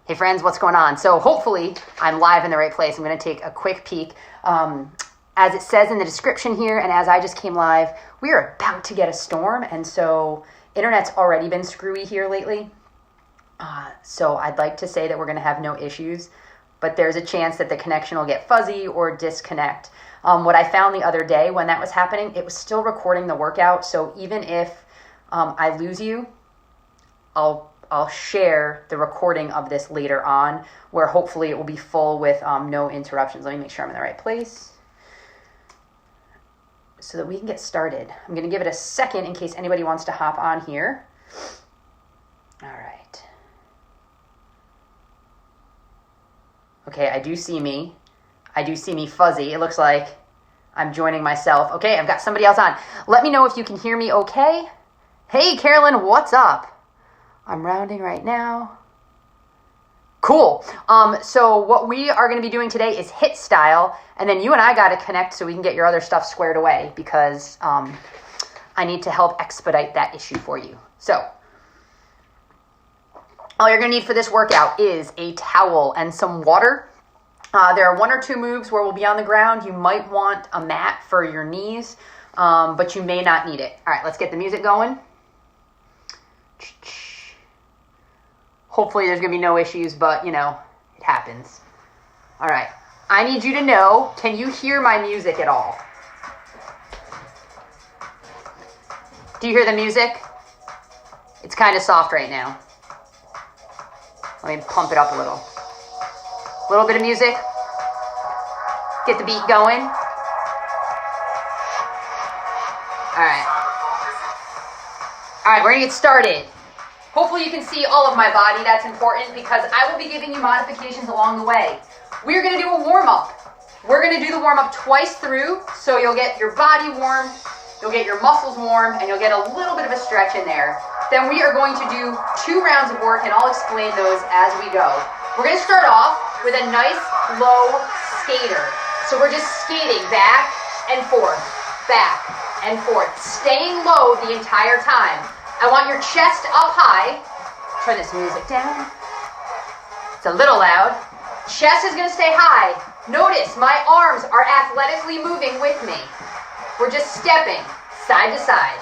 Hey friends, what's going on? So hopefully I'm live in the right place. I'm going to take a quick peek. As it says in the description here, and as I just came live, we are about to get a storm, and so internet's already been screwy here lately. So I'd like to say that we're going to have no issues, but there's a chance that the connection will get fuzzy or disconnect. What I found the other day when that was happening, it was still recording the workout. So even if I lose you, I'll share the recording of this later on, where hopefully it will be full with no interruptions. Let me make sure I'm in the right place so that we can get started. I'm going to give it a second in case anybody wants to hop on here. All right. Okay, I do see me fuzzy. It looks like I'm joining myself. Okay, I've got somebody else on. Let me know if you can hear me okay. Hey, Carolyn, what's up? I'm rounding right now. Cool. So what we are going to be doing today is HIIT style, and then you and I got to connect so we can get your other stuff squared away, because I need to help expedite that issue for you. So all you're going to need for this workout is a towel and some water. There are 1 or 2 moves where we'll be on the ground. You might want a mat for your knees, but you may not need it. All right, let's get the music going. Hopefully there's going to be no issues, but, you know, it happens. All right. I need you to know, can you hear my music at all? Do you hear the music? It's kind of soft right now. Let me pump it up a little. A little bit of music. Get the beat going. All right. All right, we're going to get started. Hopefully you can see all of my body. That's important because I will be giving you modifications along the way. We're going to do a warm-up. We're going to do the warm-up twice through, so you'll get your body warm, you'll get your muscles warm, and you'll get a little bit of a stretch in there. Then we are going to do 2 rounds of work, and I'll explain those as we go. We're going to start off with a nice low skater. So we're just skating back and forth, staying low the entire time. I want your chest up high. Turn this music down. It's a little loud. Chest is going to stay high. Notice my arms are athletically moving with me. We're just stepping side to side.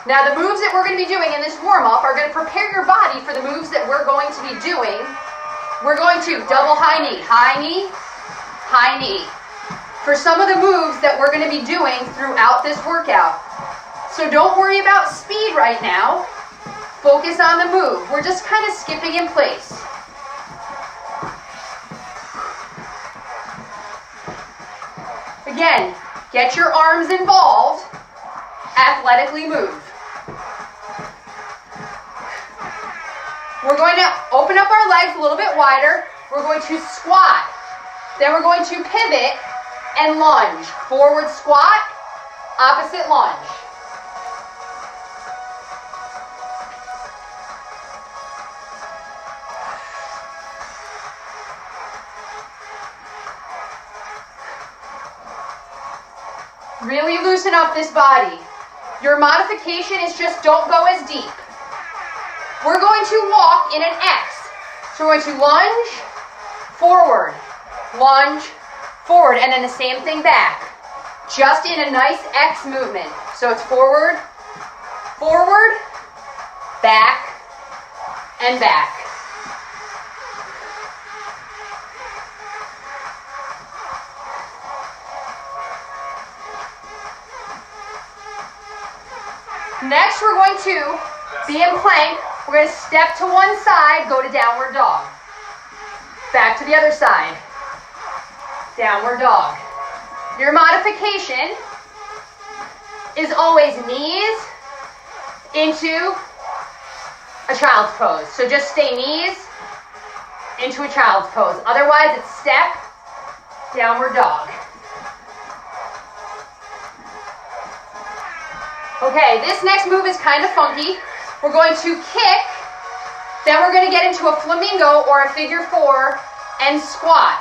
Now the moves that we're going to be doing in this warm-up are going to prepare your body for the moves that we're going to be doing. We're going to double high knee, high knee, high knee. For some of the moves that we're going to be doing throughout this workout. So don't worry about speed right now. Focus on the move. We're just kind of skipping in place. Again, get your arms involved. Athletically move. We're going to open up our legs a little bit wider. We're going to squat. Then we're going to pivot and lunge. Forward squat, opposite lunge. Really loosen up this body. Your modification is just don't go as deep. We're going to walk in an X. So we're going to lunge, forward, and then the same thing back. Just in a nice X movement. So it's forward, back, and back. Next, we're going to be in plank. We're going to step to one side, go to downward dog. Back to the other side. Downward dog. Your modification is always knees into a child's pose. So just stay knees into a child's pose. Otherwise, it's step, downward dog. Okay, this next move is kind of funky. We're going to kick, then we're going to get into a flamingo or a figure 4 and squat.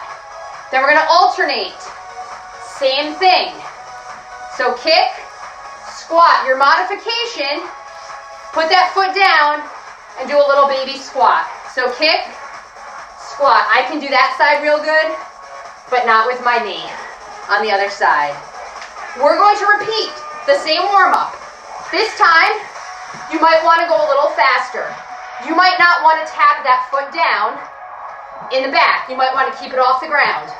Then we're going to alternate. Same thing. So kick, squat. Your modification, put that foot down and do a little baby squat. So kick, squat. I can do that side real good, but not with my knee. On the other side. We're going to repeat the same warm-up. This time, you might want to go a little faster. You might not want to tap that foot down in the back. You might want to keep it off the ground.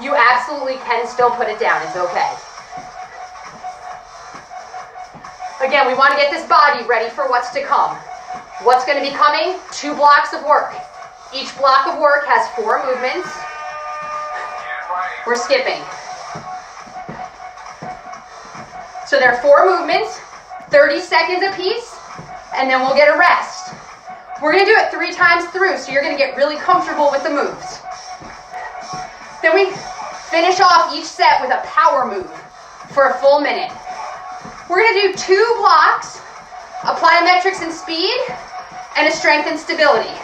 You absolutely can still put it down. It's okay. Again, we want to get this body ready for what's to come. What's going to be coming? 2 blocks of work. Each block of work has 4 movements. We're skipping. So there are 4 movements, 30 seconds apiece, and then we'll get a rest. We're going to do it 3 times through, so you're going to get really comfortable with the moves. Then we finish off each set with a power move for a full minute. We're going to do 2 blocks, a plyometrics and speed, and a strength and stability.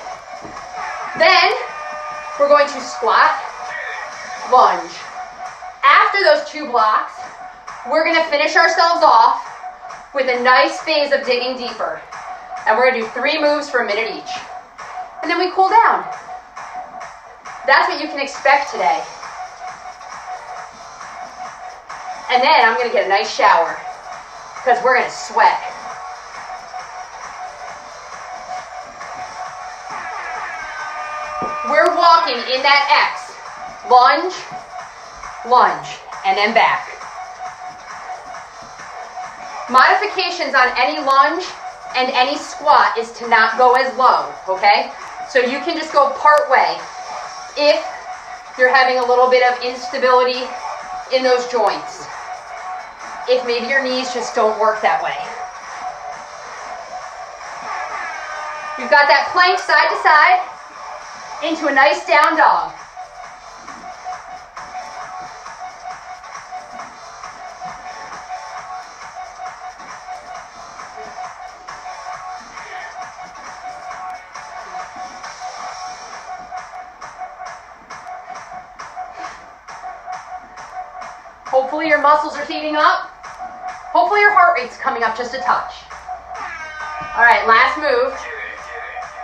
Then we're going to squat, lunge. After those 2 blocks, we're going to finish ourselves off with a nice phase of digging deeper. And we're going to do 3 moves for a minute each. And then we cool down. That's what you can expect today. And then I'm going to get a nice shower because we're going to sweat. We're walking in that X. Lunge, lunge, and then back. Modifications on any lunge and any squat is to not go as low, okay? So you can just go part way if you're having a little bit of instability in those joints. If maybe your knees just don't work that way. You've got that plank side to side into a nice down dog. Hopefully your muscles are heating up. Hopefully your heart rate's coming up just a touch. All right, last move.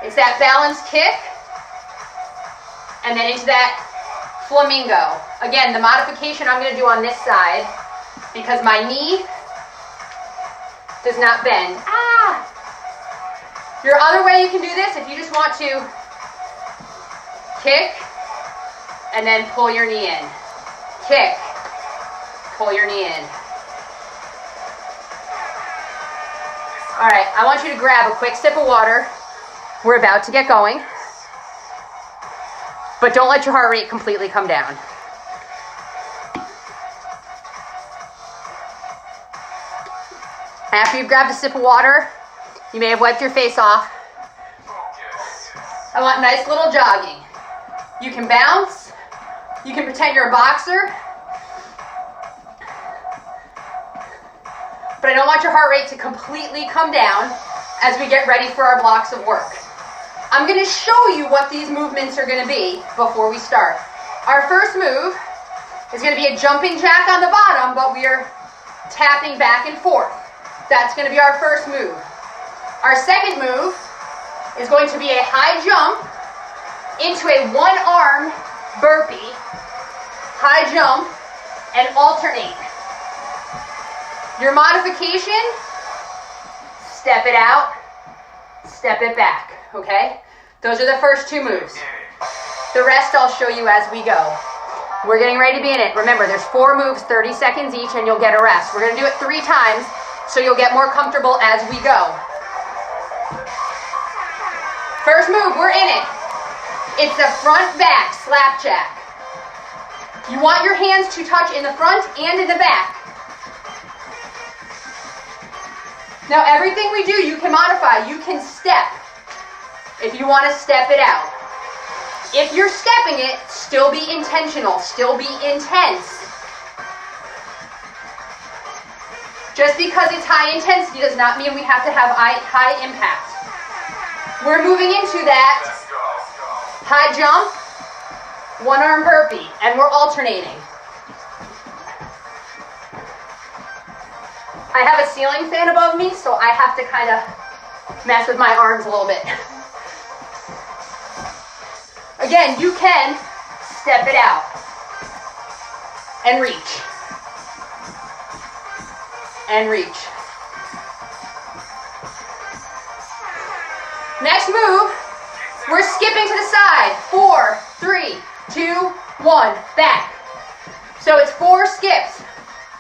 It's that balanced kick. And then into that flamingo. Again, the modification I'm going to do on this side because my knee does not bend. Ah! Your other way you can do this, if you just want to kick and then pull your knee in. Kick. Pull your knee in. All right, I want you to grab a quick sip of water. We're about to get going. But don't let your heart rate completely come down. After you've grabbed a sip of water, you may have wiped your face off. I want nice little jogging. You can bounce. You can pretend you're a boxer. But I don't want your heart rate to completely come down as we get ready for our blocks of work. I'm going to show you what these movements are going to be before we start. Our first move is going to be a jumping jack on the bottom, but we are tapping back and forth. That's going to be our first move. Our second move is going to be a high jump into a 1-arm burpee, high jump, and alternate. Your modification, step it out, step it back, okay? Those are the first 2 moves. The rest I'll show you as we go. We're getting ready to be in it. Remember, there's 4 moves, 30 seconds each, and you'll get a rest. We're going to do it 3 times, so you'll get more comfortable as we go. First move, we're in it. It's a front-back slapjack. You want your hands to touch in the front and in the back. Now, everything we do, you can modify. You can step if you want to step it out. If you're stepping it, still be intentional, still be intense. Just because it's high intensity does not mean we have to have high impact. We're moving into that high jump, 1-arm burpee, and we're alternating. I have a ceiling fan above me, so I have to kind of mess with my arms a little bit. Again, you can step it out and reach. And reach. Next move, we're skipping to the side. 4, 3, 2, 1, back. So it's 4 skips.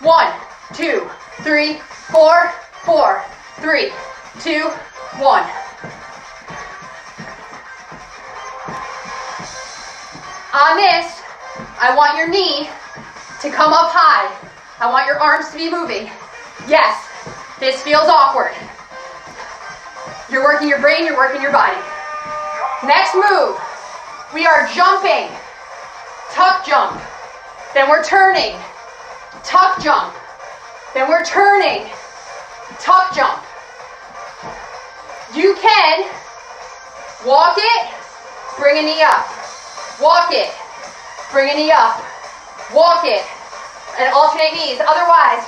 1, 2, 3, 4, 4, 3, 2, 1. On this, I want your knee to come up high. I want your arms to be moving. Yes, this feels awkward. You're working your brain, you're working your body. Next move, we are jumping, tuck jump. Then we're turning, tuck jump. Then we're turning, tuck jump. You can walk it, bring a knee up. Walk it, bring a knee up. Walk it, and alternate knees. Otherwise,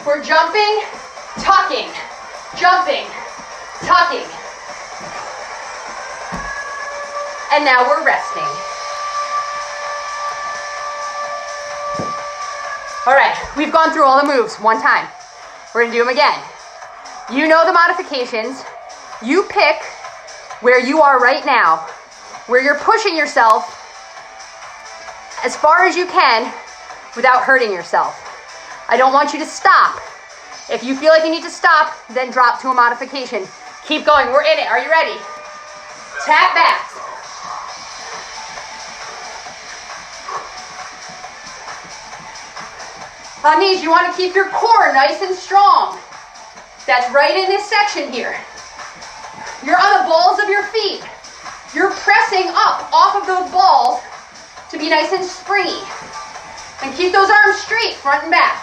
we're jumping, tucking, jumping, tucking. And now we're resting. All right, we've gone through all the moves one time. We're gonna do them again. You know the modifications. You pick where you are right now, where you're pushing yourself as far as you can without hurting yourself. I don't want you to stop. If you feel like you need to stop, then drop to a modification. Keep going, we're in it. Are you ready? Tap back. On these, you want to keep your core nice and strong. That's right in this section here. You're on the balls of your feet. You're pressing up off of those balls to be nice and springy. And keep those arms straight, front and back.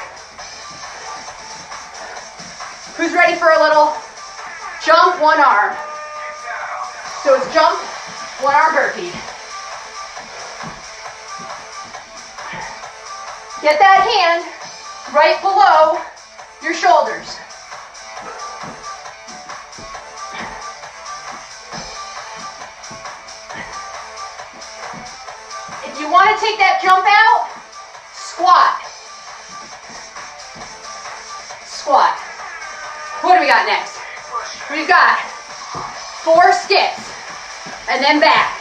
Who's ready for a little jump, one arm? So it's jump, one arm burpee. Get that hand right below your shoulders. If you want to take that jump out, squat. Squat. What do we got next? We've got 4 skips and then back.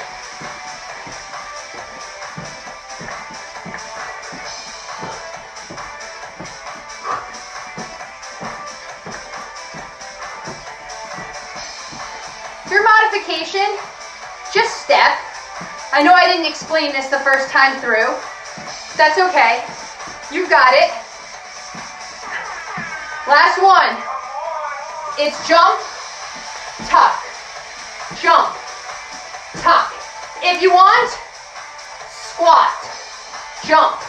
Your modification, just step. I know I didn't explain this the first time through. That's okay. You've got it. Last one. It's jump, tuck, jump, tuck. If you want, squat, jump,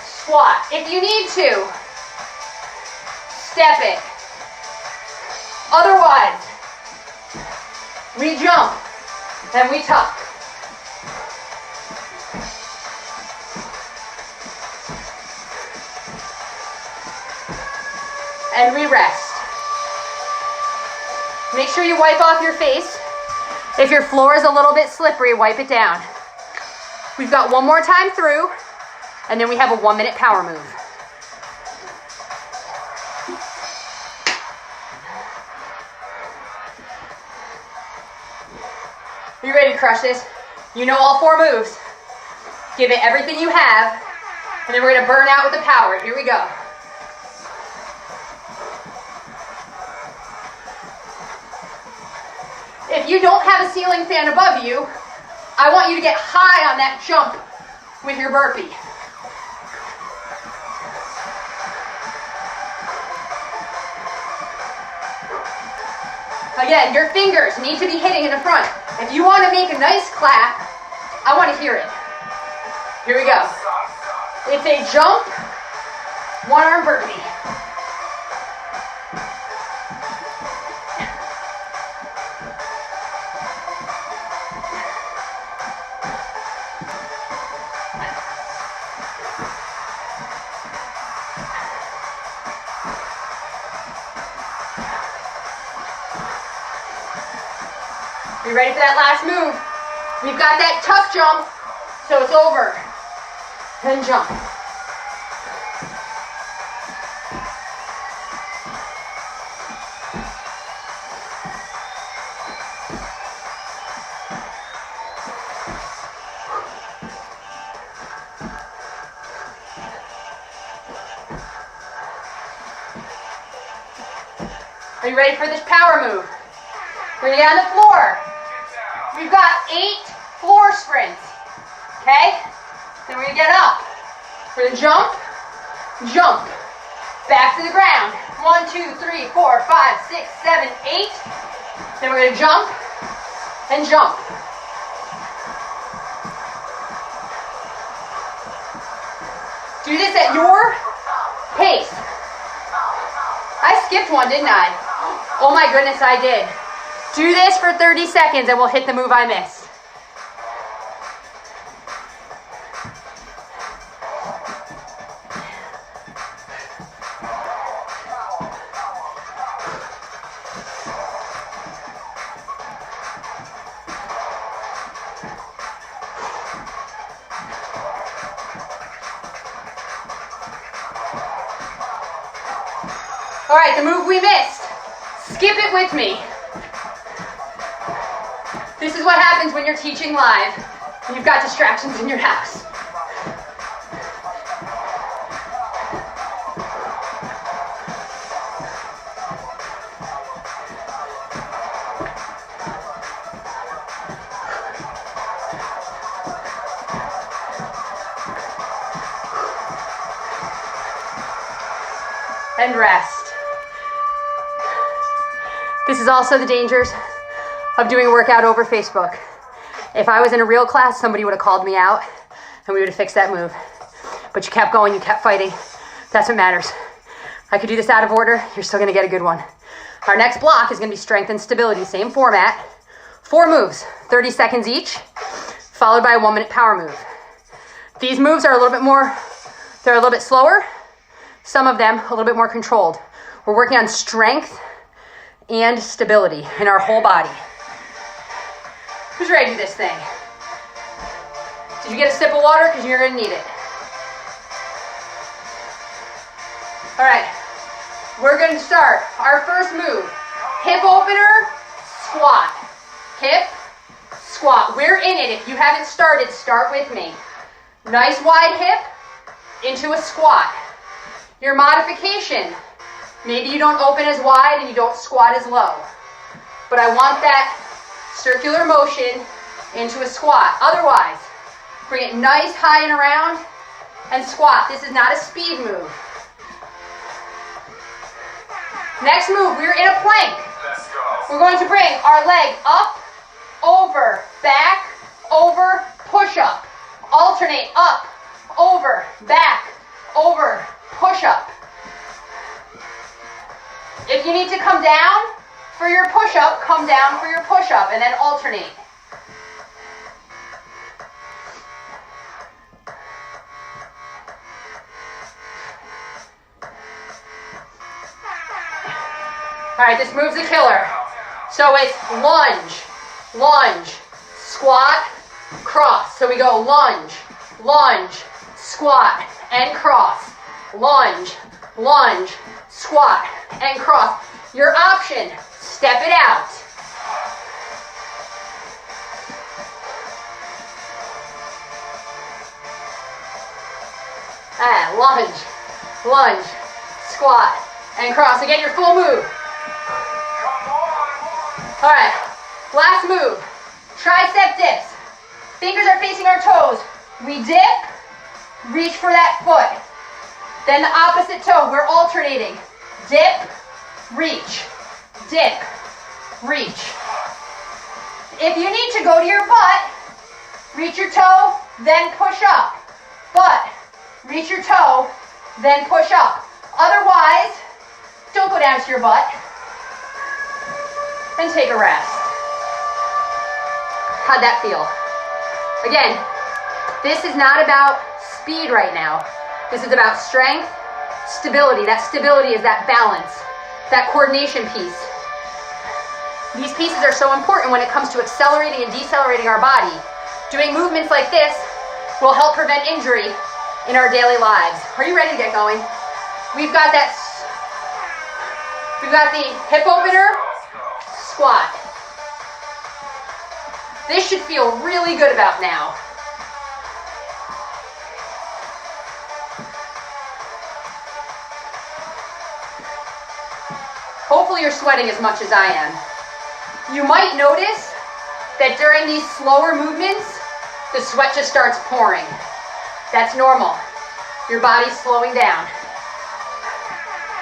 squat. If you need to, step it. Otherwise, we jump and we tuck. And we rest. Make sure you wipe off your face. If your floor is a little bit slippery, wipe it down. We've got one more time through, and then we have a 1-minute power move. Are you ready to crush this? You know all 4 moves. Give it everything you have, and then we're gonna burn out with the power. Here we go. If you don't have a ceiling fan above you, I want you to get high on that jump with your burpee. Again, your fingers need to be hitting in the front. If you want to make a nice clap, I want to hear it. Here we go. It's a jump, 1-arm burpee. You ready for that last move? We've got that tuck jump, so it's over. And jump. Are you ready for this power move? We're gonna get on the floor. We've got 8 floor sprints, okay? Then we're gonna get up. We're gonna jump, jump, back to the ground. 1, 2, 3, 4, 5, 6, 7, 8. Then we're gonna jump and jump. Do this at your pace. I skipped one, didn't I? Oh my goodness, I did. Do this for 30 seconds and we'll hit the move I missed. All right, the move we missed. Skip it with me. This is what happens when you're teaching live and you've got distractions in your house. And rest. This is also the dangers of doing a workout over Facebook. If I was in a real class, somebody would have called me out and we would have fixed that move. But you kept going, you kept fighting. That's what matters. I could do this out of order, you're still gonna get a good one. Our next block is gonna be strength and stability, same format. 4 moves, 30 seconds each, followed by a 1-minute power move. These moves are a little bit more, they're a little bit slower. Some of them a little bit more controlled. We're working on strength and stability in our whole body. Who's ready to do this thing? Did you get a sip of water? Because you're gonna need it. All right, we're gonna start our first move. Hip opener, squat. Hip, squat. We're in it. If you haven't started, start with me. Nice wide hip into a squat. Your modification, maybe you don't open as wide and you don't squat as low. But I want that circular motion into a squat. Otherwise, bring it nice, high and around, and squat. This is not a speed move. Next move, we're in a plank. Let's go. We're going to bring our leg up, over, back, over, push up. Alternate up, over, back, over, push up. If you need to come down for your push up, come down for your push up and then alternate. All right, this move's a killer. So it's lunge, lunge, squat, cross. So we go lunge, lunge, squat, and cross. Lunge, lunge, squat, and cross. Your option, step it out. Lunge, lunge, squat, and cross. Again, your full move. All right, last move, tricep dips. Fingers are facing our toes. We dip, reach for that foot. Then the opposite toe, we're alternating. Dip, reach, dip, reach. If you need to go to your butt, reach your toe, then push up. Butt, reach your toe, then push up. Otherwise, don't go down to your butt. And take a rest. How'd that feel? Again, this is not about speed right now. This is about strength, stability. That stability is that balance, that coordination piece. These pieces are so important when it comes to accelerating and decelerating our body. Doing movements like this will help prevent injury in our daily lives. Are you ready to get going? We've got the hip opener, squat. This should feel really good about now. Hopefully you're sweating as much as I am. You might notice that during these slower movements, the sweat just starts pouring. That's normal. Your body's slowing down.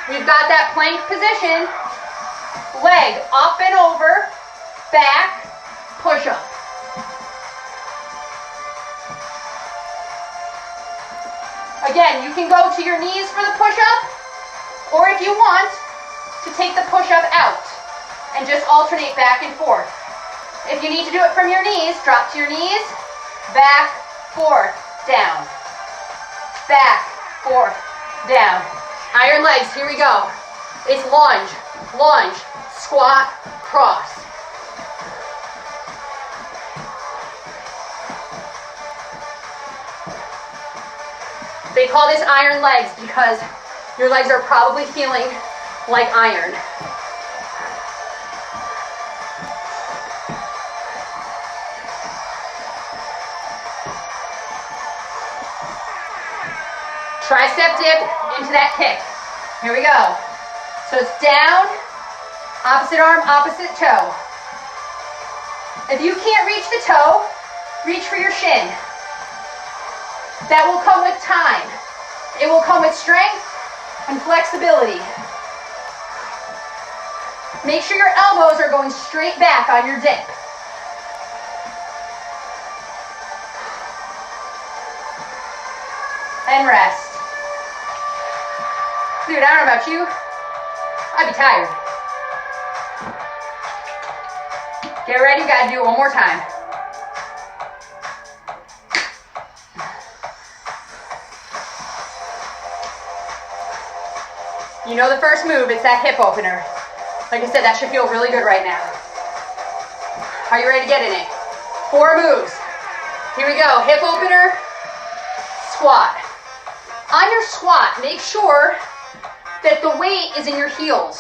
We've got that plank position. Leg up and over, back, push up. Again, you can go to your knees for the push-up, or if you want, to take the push-up out and just alternate back and forth. If you need to do it from your knees, drop to your knees, back, forth, down. Back, forth, down. Iron legs, here we go. It's lunge, lunge, squat, cross. They call this iron legs because your legs are probably feeling like iron. Tricep dip into that kick. Here we go. So it's down, opposite arm, opposite toe. If you can't reach the toe, reach for your shin. That will come with time. It will come with strength and flexibility. Make sure your elbows are going straight back on your dip. And rest. Dude, I don't know about you. I'd be tired. Get ready, you gotta do it one more time. You know the first move, it's that hip opener. Like I said, that should feel really good right now. Are you ready to get in it? 4 moves. Here we go, hip opener, squat. On your squat, make sure that the weight is in your heels.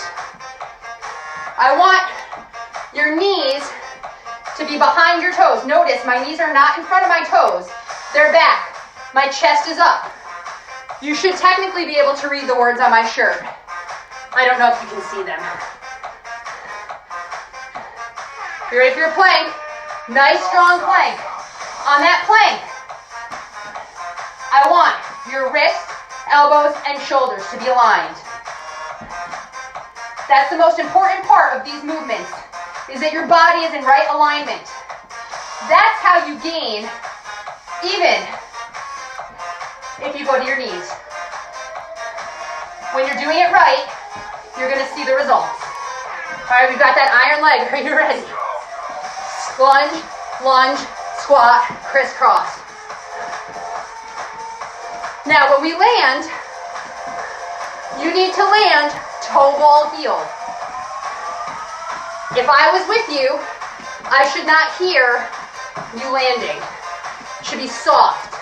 I want your knees to be behind your toes. Notice my knees are not in front of my toes. They're back. My chest is up. You should technically be able to read the words on my shirt. I don't know if you can see them. You ready for your plank? Nice strong plank. On that plank, I want your wrists, elbows, and shoulders to be aligned. That's the most important part of these movements, is that your body is in right alignment. That's how you gain, even if you go to your knees. When you're doing it right, you're gonna see the results. All right, we've got that iron leg. Are you ready? Lunge, lunge, squat, crisscross. Now, when we land, you need to land toe ball heel. If I was with you, I should not hear you landing. It should be soft.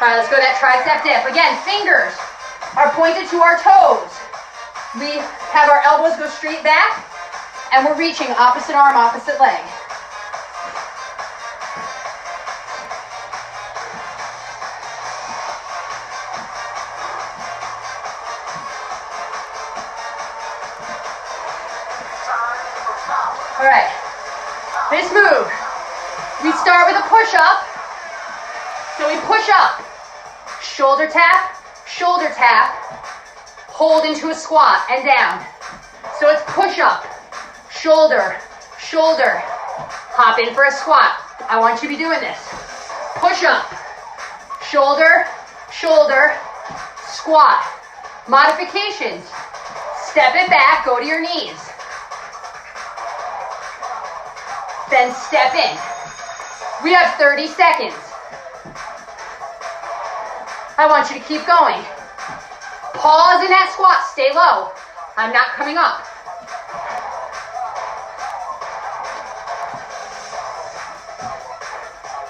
All right, let's go to that tricep dip. Again, fingers are pointed to our toes. We have our elbows go straight back, and we're reaching opposite arm, opposite leg. All right, this move, we start with a push-up. So we push up, shoulder tap, hold into a squat and down. So it's push-up, shoulder, shoulder, hop in for a squat. I want you to be doing this. Push-up, shoulder, shoulder, squat. Modifications, step it back, go to your knees. Then step in. We have 30 seconds. I want you to keep going. Pause in that squat, stay low. I'm not coming up.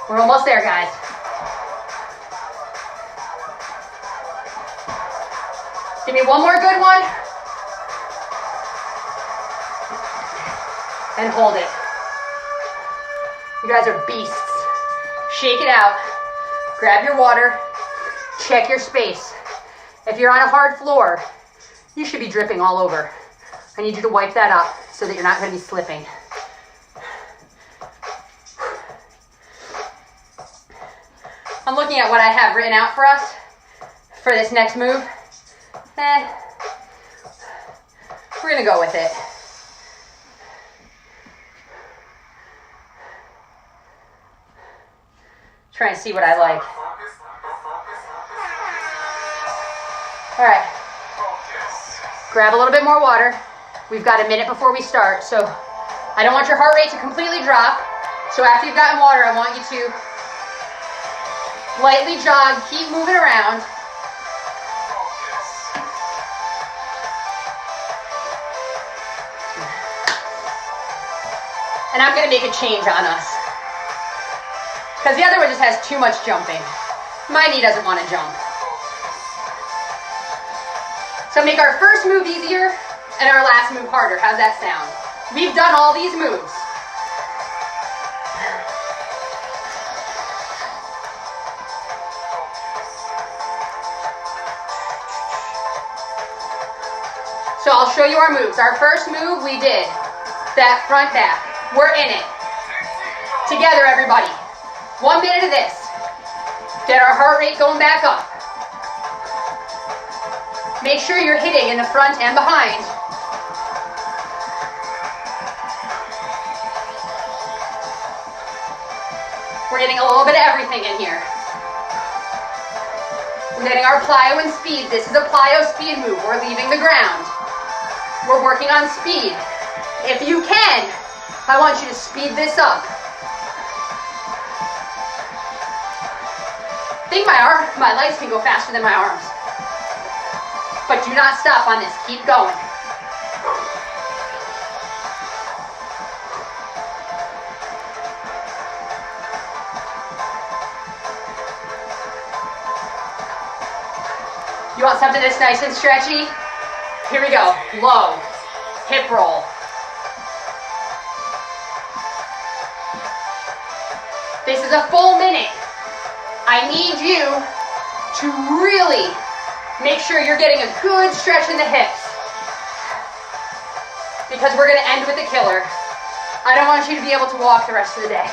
We're almost there, guys. Give me one more good one. And hold it. You guys are beasts. Shake it out. Grab your water. Check your space. If you're on a hard floor, you should be dripping all over. I need you to wipe that up so that you're not going to be slipping. I'm looking at what I have written out for us for this next move. We're going to go with it. Trying to see what I like. All right. Grab a little bit more water. We've got a minute before we start, so I don't want your heart rate to completely drop. So after you've gotten water, I want you to lightly jog, keep moving around. And I'm going to make a change on us. Because the other one just has too much jumping. My knee doesn't want to jump. So make our first move easier and our last move harder. How's that sound? We've done all these moves. So I'll show you our moves. Our first move we did that front back. We're in it. Together, everybody. 1 minute of this. Get our heart rate going back up. Make sure you're hitting in the front and behind. We're getting a little bit of everything in here. We're getting our plyo and speed. This is a plyo speed move. We're leaving the ground. We're working on speed. If you can, I want you to speed this up. I think my legs can go faster than my arms. But do not stop on this. Keep going. You want something that's nice and stretchy? Here we go. Low. Hip roll. This is a full minute. I need you to really make sure you're getting a good stretch in the hips. Because we're going to end with a killer. I don't want you to be able to walk the rest of the day.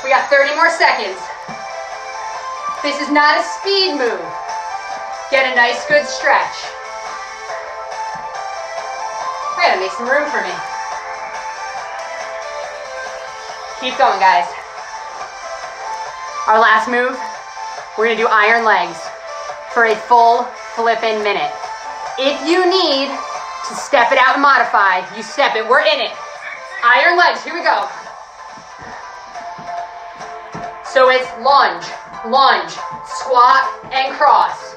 We got 30 more seconds. This is not a speed move. Get a nice good stretch. I gotta make some room for me. Keep going, guys. Our last move, we're gonna do iron legs for a full flippin' minute. If you need to step it out and modify, you step it. We're in it. Iron legs, here we go. So it's lunge, lunge, squat, and cross.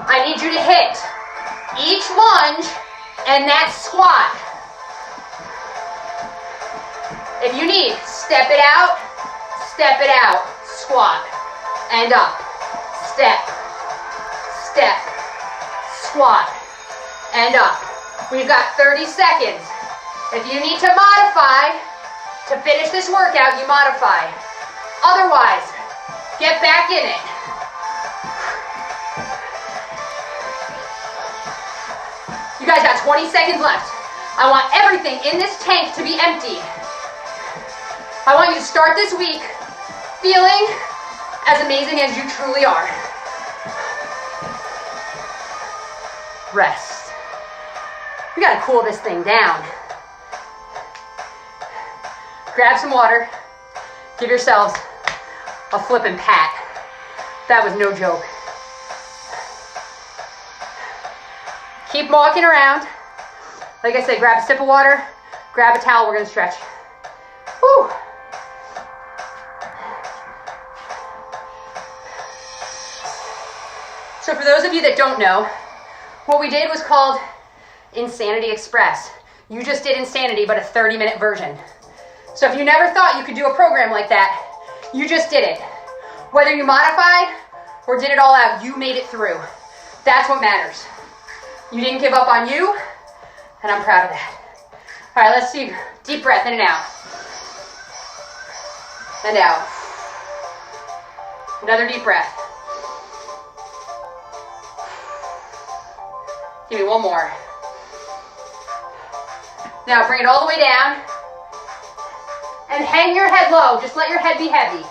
I need you to hit each lunge and that squat. If you need, step it out, squat, and up. Step, step, squat, and up. We've got 30 seconds. If you need to modify, to finish this workout, you modify. Otherwise, get back in it. You guys got 20 seconds left. I want everything in this tank to be empty. I want you to start this week feeling as amazing as you truly are. Rest. We gotta cool this thing down. Grab some water. Give yourselves a flippin' pat. That was no joke. Keep walking around. Like I said, grab a sip of water, grab a towel, we're gonna stretch. Whew. So for those of you that don't know, what we did was called Insanity Express. You just did Insanity, but a 30-minute version. So if you never thought you could do a program like that, you just did it. Whether you modified or did it all out, you made it through. That's what matters. You didn't give up on you, and I'm proud of that. All right, let's see. Deep breath in and out. And out. Another deep breath. Give me one more. Now bring it all the way down. And hang your head low. Just let your head be heavy.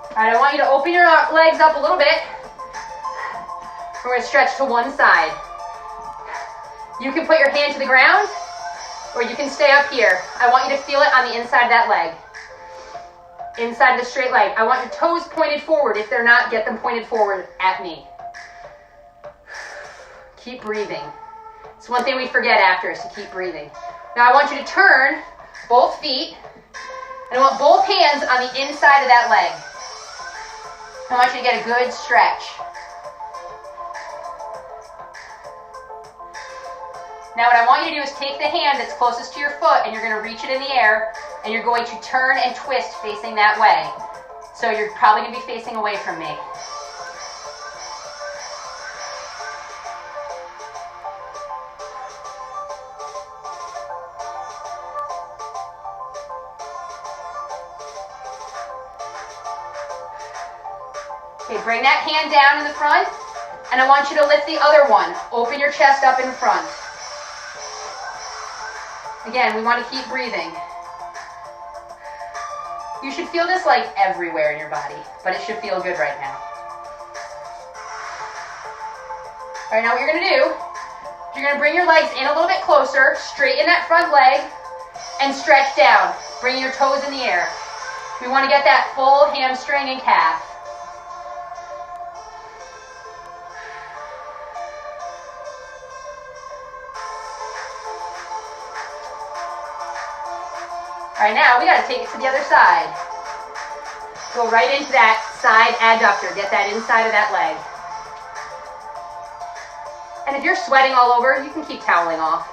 All right, I want you to open your legs up a little bit. We're going to stretch to one side. You can put your hand to the ground, or you can stay up here. I want you to feel it on the inside of that leg. Inside of the straight leg. I want your toes pointed forward. If they're not, get them pointed forward at me. Keep breathing. It's one thing we forget after is to keep breathing. Now I want you to turn both feet, and I want both hands on the inside of that leg. I want you to get a good stretch. Now what I want you to do is take the hand that's closest to your foot and you're going to reach it in the air and you're going to turn and twist facing that way. So you're probably going to be facing away from me. Okay, bring that hand down in the front and I want you to lift the other one. Open your chest up in front. Again, we want to keep breathing. You should feel this like everywhere in your body, but it should feel good right now. All right, now what you're going to do, you're going to bring your legs in a little bit closer, straighten that front leg, and stretch down. Bring your toes in the air. We want to get that full hamstring and calf. All right, now we got to take it to the other side. Go right into that side adductor. Get that inside of that leg. And if you're sweating all over, you can keep toweling off.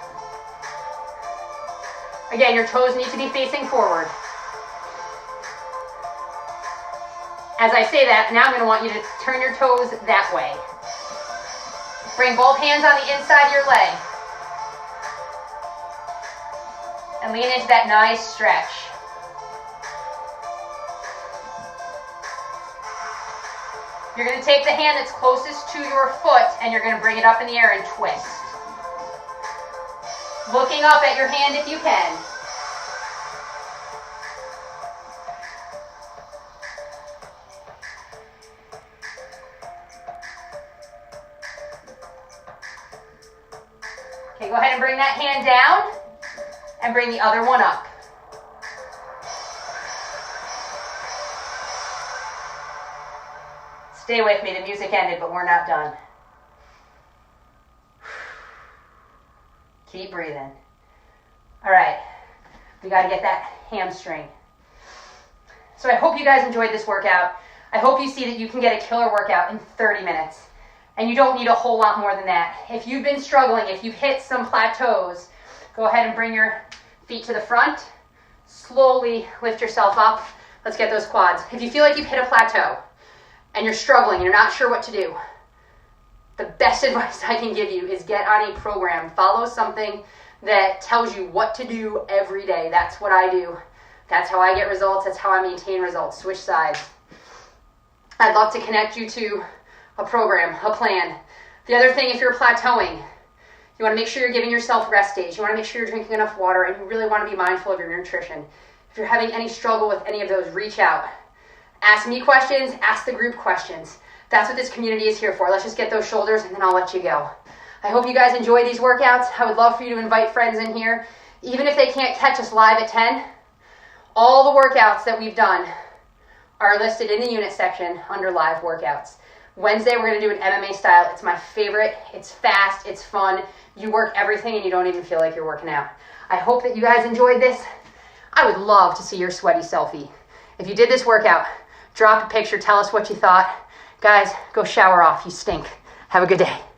Again, your toes need to be facing forward. As I say that, now I'm going to want you to turn your toes that way. Bring both hands on the inside of your leg. And lean into that nice stretch. You're going to take the hand that's closest to your foot and you're going to bring it up in the air and twist. Looking up at your hand if you can. Okay, go ahead and bring that hand down. And bring the other one up. Stay with me, the music ended, but we're not done. Keep breathing. All right, we got to get that hamstring. So I hope you guys enjoyed this workout. I hope you see that you can get a killer workout in 30 minutes. And you don't need a whole lot more than that. If you've been struggling, if you've hit some plateaus, go ahead and bring your feet to the front. Slowly lift yourself up. Let's get those quads. If you feel like you've hit a plateau and you're struggling and you're not sure what to do, the best advice I can give you is get on a program. Follow something that tells you what to do every day. That's what I do. That's how I get results. That's how I maintain results. Switch sides. I'd love to connect you to a program, a plan. The other thing, if you're plateauing, you want to make sure you're giving yourself rest days. You want to make sure you're drinking enough water, and you really want to be mindful of your nutrition. If you're having any struggle with any of those, reach out. Ask me questions, ask the group questions. That's what this community is here for. Let's just get those shoulders, and then I'll let you go. I hope you guys enjoy these workouts. I would love for you to invite friends in here. Even if they can't catch us live at 10, all the workouts that we've done are listed in the unit section under live workouts. Wednesday, we're going to do an MMA style. It's my favorite. It's fast. It's fun. You work everything and you don't even feel like you're working out. I hope that you guys enjoyed this. I would love to see your sweaty selfie. If you did this workout, drop a picture. Tell us what you thought. Guys, go shower off. You stink. Have a good day.